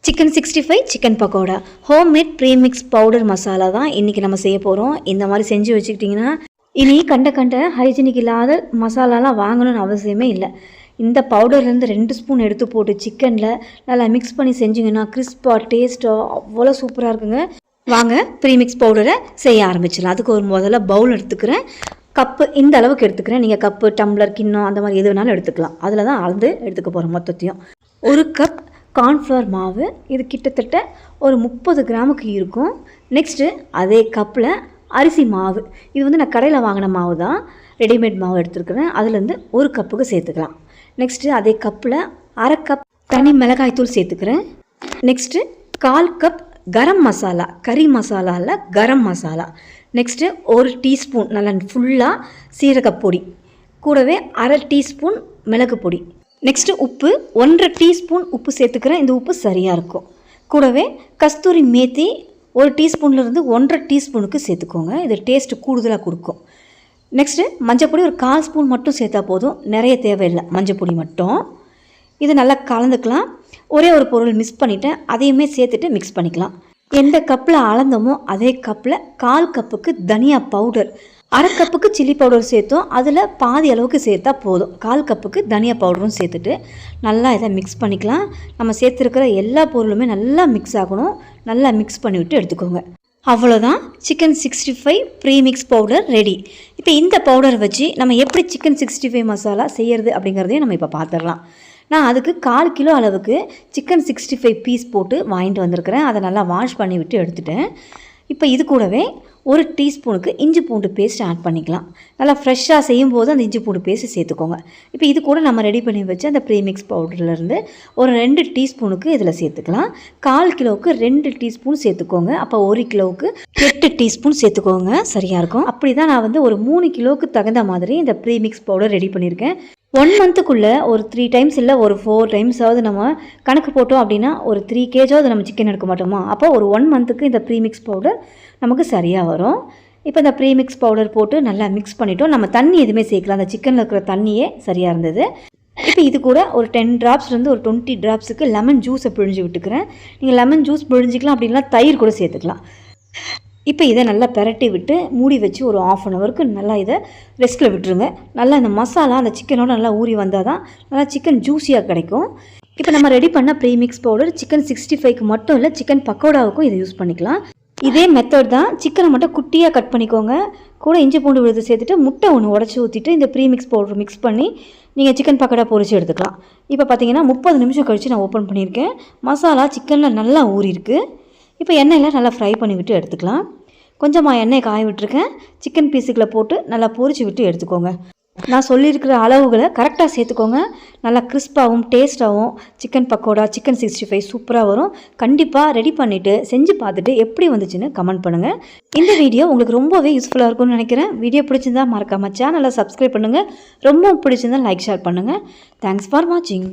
Chicken 65 chicken pakoda homemade premix powder masala தான் இன்றைக்கி நம்ம செய்ய போகிறோம். இந்த மாதிரி செஞ்சு வச்சுக்கிட்டிங்கன்னா இனி கண்ட ஹைஜீனிக் இல்லாத மசாலாலாம் வாங்கணும்னு அவசியமே இல்லை. இந்த பவுடர்லேருந்து 2 ஸ்பூன் எடுத்து போட்டு சிக்கனில் நல்லா மிக்ஸ் பண்ணி செஞ்சிங்கன்னா கிறிஸ்பாக டேஸ்ட்டாக அவ்வளோ சூப்பராக இருக்குங்க. வாங்க ப்ரீமிக்ஸ் பவுடரை செய்ய ஆரம்பிச்சிடலாம். அதுக்கு ஒரு முதல்ல பவுல் எடுத்துக்கிறேன். கப்பு இந்த அளவுக்கு எடுத்துக்கிறேன். நீங்கள் கப்பு, டம்ளர், கிண்ணம் அந்த மாதிரி எது வேணாலும் எடுத்துக்கலாம். அதில் தான் அளந்து எடுத்துக்க போகிறோம் மொத்தத்தையும். 1 கப் கார்ன்ஃப்ளவர் மாவு, இது கிட்டத்தட்ட ஒரு 30 கிராமுக்கு இருக்கும். நெக்ஸ்ட்டு அதே கப்பில் அரிசி மாவு, இது வந்து நான் கடையில் வாங்கின மாவு தான், ரெடிமேட் மாவு எடுத்துருக்குறேன். அதுலேருந்து 1 கப்புக்கு சேர்த்துக்கலாம். நெக்ஸ்ட்டு அதே கப்பில் 1/2 கப் தனி மிளகாய்த்தூள் சேர்த்துக்கிறேன். நெக்ஸ்ட்டு 1/4 கப் கரம் மசாலா, கறி மசாலாவில் கரம் மசாலா. நெக்ஸ்ட்டு 1 டீஸ்பூன் நல்லா ஃபுல்லாக சீரகப்பொடி, கூடவே 1/2 டீஸ்பூன் மிளகு பொடி. நெக்ஸ்ட்டு உப்பு 1/2 டீஸ்பூன் உப்பு சேர்த்துக்கிறேன். இந்த உப்பு சரியாக இருக்கும். கூடவே கஸ்தூரி மேத்தி 1 டீஸ்பூன்லேருந்து 1/2 டீஸ்பூனுக்கு சேர்த்துக்கோங்க. இது டேஸ்ட்டு கூடுதலாக கொடுக்கும். நெக்ஸ்ட்டு மஞ்சப்பொடி ஒரு 1/4 ஸ்பூன் மட்டும் சேர்த்தா போதும், நிறைய தேவையில்லை, மஞ்சப்பொடி மட்டும். இது நல்லா கலந்துக்கலாம். ஒரே ஒரு பொருள் மிக்ஸ் பண்ணிவிட்டேன், அதையுமே சேர்த்துட்டு மிக்ஸ் பண்ணிக்கலாம். எந்த கப்பில் அளந்தோமோ அதே கப்பில் 1/4 கப்புக்கு தனியா பவுடர், 1/2 கப்புக்கு சில்லி பவுடர் சேர்த்தோம், அதில் பாதி அளவுக்கு சேர்த்தா போதும். 1/4 கப்புக்கு தனியா பவுடரும் சேர்த்துட்டு நல்லா இதை மிக்ஸ் பண்ணிக்கலாம். நம்ம சேர்த்துருக்கிற எல்லா பொருளுமே நல்லா மிக்ஸ் ஆகணும். நல்லா மிக்ஸ் பண்ணிவிட்டு எடுத்துக்கோங்க. அவ்வளோதான், சிக்கன் 65 ப்ரீமிக்ஸ் பவுடர் ரெடி. இப்போ இந்த பவுடர் வச்சு நம்ம எப்படி சிக்கன் 65 மசாலா செய்கிறது அப்படிங்கிறதையும் நம்ம இப்போ பார்த்துடலாம். நான் அதுக்கு 1/4 கிலோ அளவுக்கு சிக்கன் 65 பீஸ் போட்டு வாங்கிட்டு வந்திருக்கிறேன். அதை நல்லா வாஷ் பண்ணி விட்டு எடுத்துட்டேன். இப்போ இது கூடவே 1 டீஸ்பூனுக்கு இஞ்சி பூண்டு பேஸ்ட் ஆட் பண்ணிக்கலாம். நல்லா ஃப்ரெஷ்ஷாக செய்யும்போது அந்த இஞ்சி பூண்டு பேஸ்ட்டு சேர்த்துக்கோங்க. இப்போ இது கூட நம்ம ரெடி பண்ணி வச்சு அந்த ப்ரீமிக்ஸ் பவுடர்லேருந்து ஒரு 2 டீஸ்பூனுக்கு இதில் சேர்த்துக்கலாம். 1/4 கிலோவுக்கு 2 டீஸ்பூன் சேர்த்துக்கோங்க. அப்போ 1 கிலோவுக்கு 8 டீஸ்பூன் சேர்த்துக்கோங்க, சரியாக இருக்கும். அப்படி தான் நான் வந்து ஒரு 3 கிலோவுக்கு தகுந்த மாதிரி இந்த ப்ரீமிக்ஸ் பவுடர் ரெடி பண்ணியிருக்கேன். 1 மந்த்துக்குள்ளே ஒரு 3 டைம்ஸ் இல்லை ஒரு 4 டைம்ஸாவது நம்ம கணக்கு போட்டோம் அப்படின்னா ஒரு 3 கேஜாவது நம்ம சிக்கன் எடுக்க மாட்டோமா? அப்போ ஒரு 1 மந்த்துக்கு இந்த ப்ரீமிக்ஸ் பவுடர் நமக்கு சரியாக வரும். இப்போ இந்த ப்ரீமிக்ஸ் பவுடர் போட்டு நல்லா மிக்ஸ் பண்ணிவிட்டோம். நம்ம தண்ணி எதுவுமே சேர்க்கலாம், அந்த சிக்கனில் இருக்கிற தண்ணியே சரியாக இருந்தது. இப்போ இது கூட ஒரு 10 ட்ராப்ஸ்லேருந்து ஒரு 20 ட்ராப்ஸுக்கு லெமன் ஜூஸை பிழிஞ்சு விட்டுக்கிறேன். நீங்கள் லெமன் ஜூஸ் பிழிஞ்சிக்கலாம், அப்படின்னா தயிர் கூட சேர்த்துக்கலாம். இப்போ இதை நல்லா பெரட்டி விட்டு மூடி வச்சு ஒரு 1/2 ஹவருக்கு நல்லா இதை ரெஸ்ட்டில் விட்டுருங்க. நல்லா இந்த மசாலா அந்த சிக்கனோட நல்லா ஊறி வந்தால் தான் நல்லா சிக்கன் ஜூஸியாக கிடைக்கும். இப்போ நம்ம ரெடி பண்ண ப்ரீமிக்ஸ் பவுடர் சிக்கன் 65க்கு மட்டும் இல்லை, சிக்கன் பக்கோடாவுக்கும் இதை யூஸ் பண்ணிக்கலாம். இதே மெத்தட் தான். சிக்கனை மட்டும் குட்டியாக கட் பண்ணிக்கோங்க. கூட இஞ்சி பூண்டு விழுது சேர்த்துட்டு முட்டை ஒன்று உடச்சி ஊற்றிட்டு இந்த ப்ரீமிக்ஸ் பவுடர் மிக்ஸ் பண்ணி நீங்கள் சிக்கன் பக்கோடா பொரிச்சு எடுத்துக்கலாம். இப்போ பார்த்தீங்கன்னா 30 நிமிஷம் கழித்து நான் ஓப்பன் பண்ணியிருக்கேன். மசாலா சிக்கனில் நல்லா ஊறிருக்கு. இப்போ எண்ணெயில் நல்லா ஃப்ரை பண்ணி விட்டு எடுத்துக்கலாம். கொஞ்சமாக எண்ணெய் காய விட்டுருக்கேன். சிக்கன் பீஸுக்களை போட்டு நல்லா பொரிச்சு விட்டு எடுத்துக்கோங்க. நான் சொல்லியிருக்கிற அளவுகளை கரெக்டாக சேர்த்துக்கோங்க. நல்லா கிறிஸ்பாகவும் டேஸ்ட்டாகவும் சிக்கன் பக்கோடா, சிக்கன் 65 சூப்பராக வரும். கண்டிப்பாக ரெடி பண்ணிவிட்டு செஞ்சு பார்த்துட்டு எப்படி வந்துச்சுன்னு கமெண்ட் பண்ணுங்கள். இந்த வீடியோ உங்களுக்கு ரொம்பவே யூஸ்ஃபுல்லாக இருக்கும்னு நினைக்கிறேன். வீடியோ பிடிச்சிருந்தா மறக்காமல் சேனலை சப்ஸ்கிரைப் பண்ணுங்கள். ரொம்ப பிடிச்சிருந்தா லைக், ஷேர் பண்ணுங்கள். தேங்க்ஸ் ஃபார் வாட்சிங்.